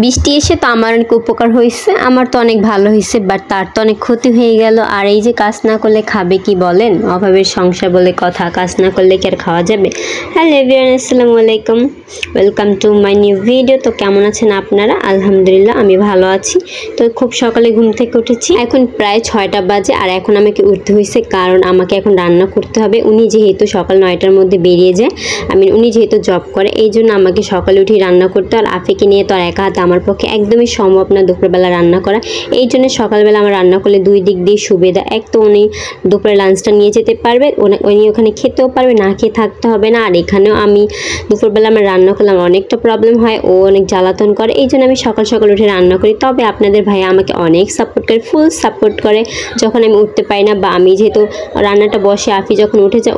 বৃষ্টি এসে তো আমার অনেক উপকার হয়েছে, আমার তো অনেক ভালো হয়েছে, বাট তার তো অনেক ক্ষতি হয়ে গেল। আর এই যে কাজ না করলে খাবে কি বলেন? অভাবের সংসার বলে কথা, কাজ না করলে কি আর খাওয়া যাবে? হ্যালো এভরিওয়ান, আসসালামু আলাইকুম, welcome to my new video. তো কেমন আছেন আপনারা? আলহামদুলিল্লাহ আমি ভালো আছি। তো খুব সকালে ঘুম থেকে উঠেছি, এখন প্রায় 6টা বাজে। আর এখন আমাকে উঠতে হয়েছে কারণ আমাকে এখন রান্না করতে হবে। উনি যেহেতু সকাল 9টার মধ্যে বেরিয়ে যায়, উনি যেহেতু জব করে, এই জন্য আমাকে সকালে উঠে রান্না করতে। আর আফিকে নিয়ে তো আর একা হাতে আমার পক্ষে একদমই সম্ভব না দুপুরবেলা রান্না করা। এই জন্য সকালবেলা আমার রান্না করলে দুই দিক দিয়ে সুবিধা। এক তো উনি দুপুরে লাঞ্চটা নিয়ে যেতে পারবে, উনি ওখানে খেতেও পারবে, না খেয়ে থাকতে হবে না। আর এখানেও আমি দুপুরবেলা আমার রান্না করলাম অনেকটা প্রবলেম হয়, ও অনেক জ্বালাতন করে, এই জন্য আমি সকাল সকাল উঠে রান্না করি। তবে আপনাদের ভাইয়া আমাকে অনেক সাপোর্ট করে, ফুল সাপোর্ট করে যখন আমি উঠতে পারি না, বা আমি যেহেতু রান্নাটা বসে আফি যখন উঠে যায়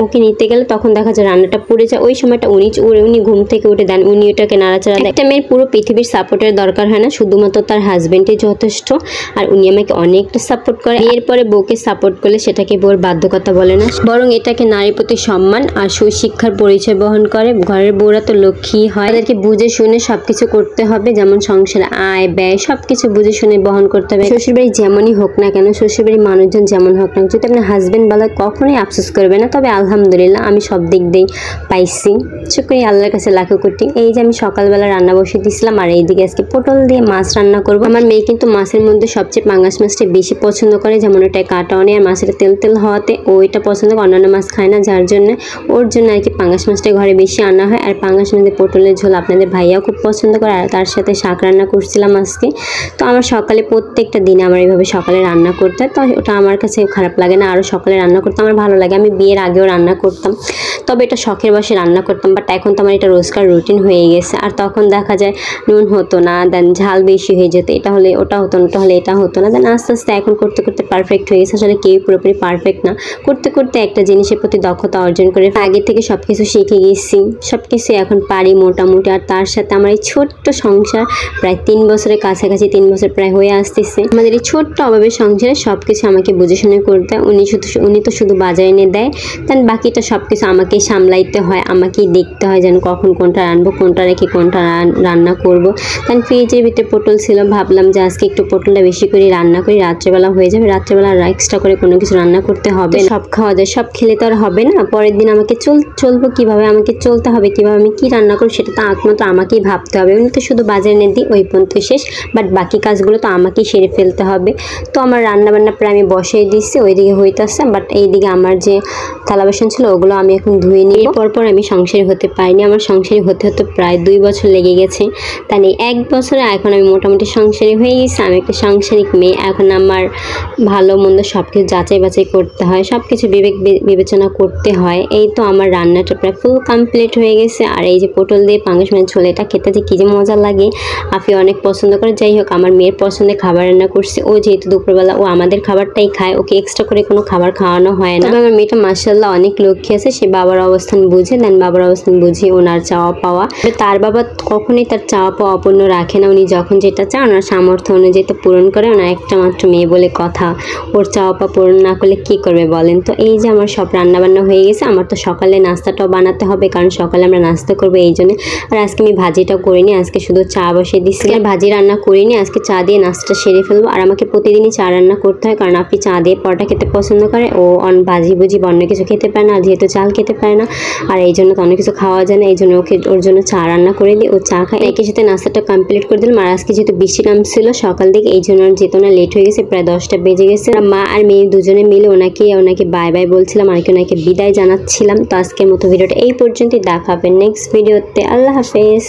ওকে নিতে গেলে তখন দেখা যায় রান্নাটা পুড়ে যায়। ওই সময়টা উনি ঘুম থেকে উঠে দেন, উনি ওটাকে নাড়াচাড়া দেন। একটা মেয়ের পুরো পৃথিবীর সাপোর্টের দরকার হয় না, শুধুমাত্র তার হাজবেন্ডই যথেষ্ট। আর উনি আমাকে অনেকটা সাপোর্ট করে। এরপরে বউকে সাপোর্ট করলে সেটাকে বউর বাধ্যকতা বলে না, বরং এটাকে নারীর প্রতি সম্মান আর সুশিক্ষার পরিচয় বহন করে। ঘরের বউরা তো লক্ষ্মী হয়, তাদেরকে বুঝে শুনে সবকিছু করতে হবে, যেমন সংসার আয় ব্যয় সবকিছু বুঝে শুনে বহন করতে হবে। শ্বশুরবাড়ি যেমনই হোক না কেন, শ্বশুরবাড়ির মানুষজন যেমন হোক না, যদি আপনার হাজবেন্ড বলে কখনোই আফসোস করবে না। তবে আলহামদুলিল্লাহ আমি সব দিক দিয়েই পাইছি, শুকরিয়া আল্লাহর কাছে লাখো কোটি। এই যে আমি সকালবেলা রান্না বসিয়ে দিয়েছিলাম, আর এইদিকে আজকে পটল দিয়ে মাছ রান্না করব। আমার মেয়ে কিন্তু মাছের মধ্যে সবচেয়ে পাঙ্গাস মাছটা বেশি পছন্দ করে, যেমন ওটা কাটা অনেক, আর মাছের তেল তেল হওয়াতে ও এটা পছন্দ করে, অন্যান্য মাছ খায় না, যার জন্য ওর জন্য আর কি পাঙ্গাস মাছটা ঘরে বেশি আনা হয়। আর পাঙ্গাস মাছের পটলের ঝোল আপনাদের ভাইয়াও খুব পছন্দ করে, আর তার সাথে শাক রান্না করছিলাম আজকে। তো আমার সকালে প্রত্যেকটা দিনে আমার এইভাবে সকালে রান্না করতে হয়, তো ওটা আমার কাছে খারাপ লাগে না। আরও সকালে রান্না করতে আমার ভালো লাগে, আমি বিয়ের আগেও রান্না করতাম, তবে এটা শখের বসে রান্না করতাম, বাট এখন তো আমার এটা রোজকার রুটিন হয়ে গেছে। আর তখন দেখা যায় নুন হতো না, দেন ঝাল বেশি হয়ে যেত, এটা হলে ওটা হতো না, ওটা হলে এটা হতো না, দেন আস্তে আস্তে এখন করতে করতে পারফেক্ট হয়ে গেছে। আসলে কেউ পুরোপুরি পারফেক্ট না, করতে করতে একটা জিনিসের প্রতি দক্ষতা অর্জন করে আগে থেকে সব কিছু শিখে গেছি, সব কিছু এখন পারি মোটামুটি। আর তার সাথে আমার এই ছোট্ট সংসার প্রায় 3 বছরের কাছাকাছি, 3 বছর প্রায় হয়ে আসতেছে। আমাদের এই ছোট্ট অভাবের সংসারে সব কিছু আমাকে বুঝে শুনে করতে হয়। উনি তো শুধু বাজারে এনে দেয়, দেন বাকিটা সব কিছু আমাকেই সামলাইতে হয়, আমাকেই দেখতে হয় যেন কখন কোনটা রানবো, কোনটা রেখে কোনটা রান্না করব। দেন ফ্রিজের ভিতরে পটল ছিল, ভাবলাম যে আজকে একটু পটলটা বেশি করে রান্না করি, রাত্রেবেলা হয়ে যাবে, রাত্রেবেলা আর এক্সট্রা করে কোনো কিছু রান্না করতে হবে, সব খাওয়া যায়, সব খেলে তো আর হবে না। পরের দিন আমাকে চলবো কীভাবে, আমাকে চলতে হবে কীভাবে, আমি কী রান্না করব সেটা তো একমাত্র আমাকেই ভাবতে হবে। উনি তো শুধু বাজারে এনে দিই, ওই পর্যন্ত শেষ, বাট বাকি কাজগুলো তো আমাকেই সেরে ফেলতে হবে। তো আমার রান্নাবান্না প্রায় আমি বসিয়ে দিচ্ছি, ওইদিকে হইতেছে, বাট এইদিকে আমার যে থালা বাসন ছিল ওগুলো আমি এখন ধুয়ে নিই। পরপর আমি সংসারী হতে পারিনি, আমার সংসারী হতে হতে প্রায় 2 বছর লেগে গেছে, তাই 1 বছরে এখন আমি মোটামুটি সংসারী হয়ে গেছি। আমি একটা সাংসারিক মেয়ে, এখন আমার ভালো মন্দ সব কিছু যাচাই বাছাই করতে হয়, সব কিছু বিবেচনা করতে হয়। এই তো আমার রান্নাটা প্রায় ফুল কমপ্লিট হয়ে গেছে। আর এই যে পটল দিয়ে পাঙ্গাস মাছের ঝোল, এটা খেতে যে কী যে মজা লাগে, আফি অনেক পছন্দ করে। যাই হোক, আমার মেয়ের পছন্দের খাবার রান্না করছে, ও যেহেতু দুপুরবেলা ও আমাদের খাবারটাই খায়, ওকে এক্সট্রা করে কোনো খাবার খাওয়ানো হয় না। তবে আমার মেয়েটা মাশাআল্লাহ অনেক লক্ষ্মী আছে, সে বাবার অবস্থান বুঝে, দেন বাবার অবস্থান বুঝে ওনার চাওয়া পাওয়া। তার বাবা কখনোই তার চাওয়া পাওয়া অপূর্ণ রাখে না, উনি যখন যেটা চান ওনার সামর্থ্য অনুযায়ী তো পূরণ করে। ওনার একটা মাত্র মেয়ে বলে কথা, ওর চাওয়া পাওয়া পূরণ না করলে কী করবে বলেন? তো এই যে আমার সব রান্নাবান্না হয়ে গেছে, আমার তো সকালে নাস্তাটাও বানাতে হবে, কারণ সকালে আমরা নাস্তা করবো এই জন্য। আর আজকে আমি ভাজিটাও করিনি, আজকে শুধু চা বসিয়ে দিচ্ছি, আর ভাজি রান্না করিনি, আজকে চা দিয়ে নাস্তাটা সেরে ফেলবো। আর আমাকে প্রতিদিনই চা রান্না করতে হয়, কারণ আপনি চা দিয়ে পরোটা খেতে পছন্দ করে, ও ভাজি ভুজি অন্য কিছু খেতে পারে না, যেহেতু চাল খেতে পারে না, আর এই জন্য তো অনেক কিছু খাওয়া যায় না, এই জন্য ওর জন্য চা রান্না করে দিই, ও চা খায়। একই সাথে নাস্তাটা কমপ্লিট করে দিলাম। আর আজকে যেহেতু বৃষ্টি নামছিল সকাল দিকে, এই জন্য যেত না, লেট হয়ে গেছে, প্রায় 10টা বেজে গেছে। মা আর মেয়ে দুজনে মিলে ওনাকে বাই বাই বলছিলাম, আর ওনাকে বিদায় জানাচ্ছিলাম। তো আজকের মতো ভিডিওটা এই পর্যন্তই, দেখা হবে নেক্সট ভিডিওতে। আল্লাহ হাফেজ।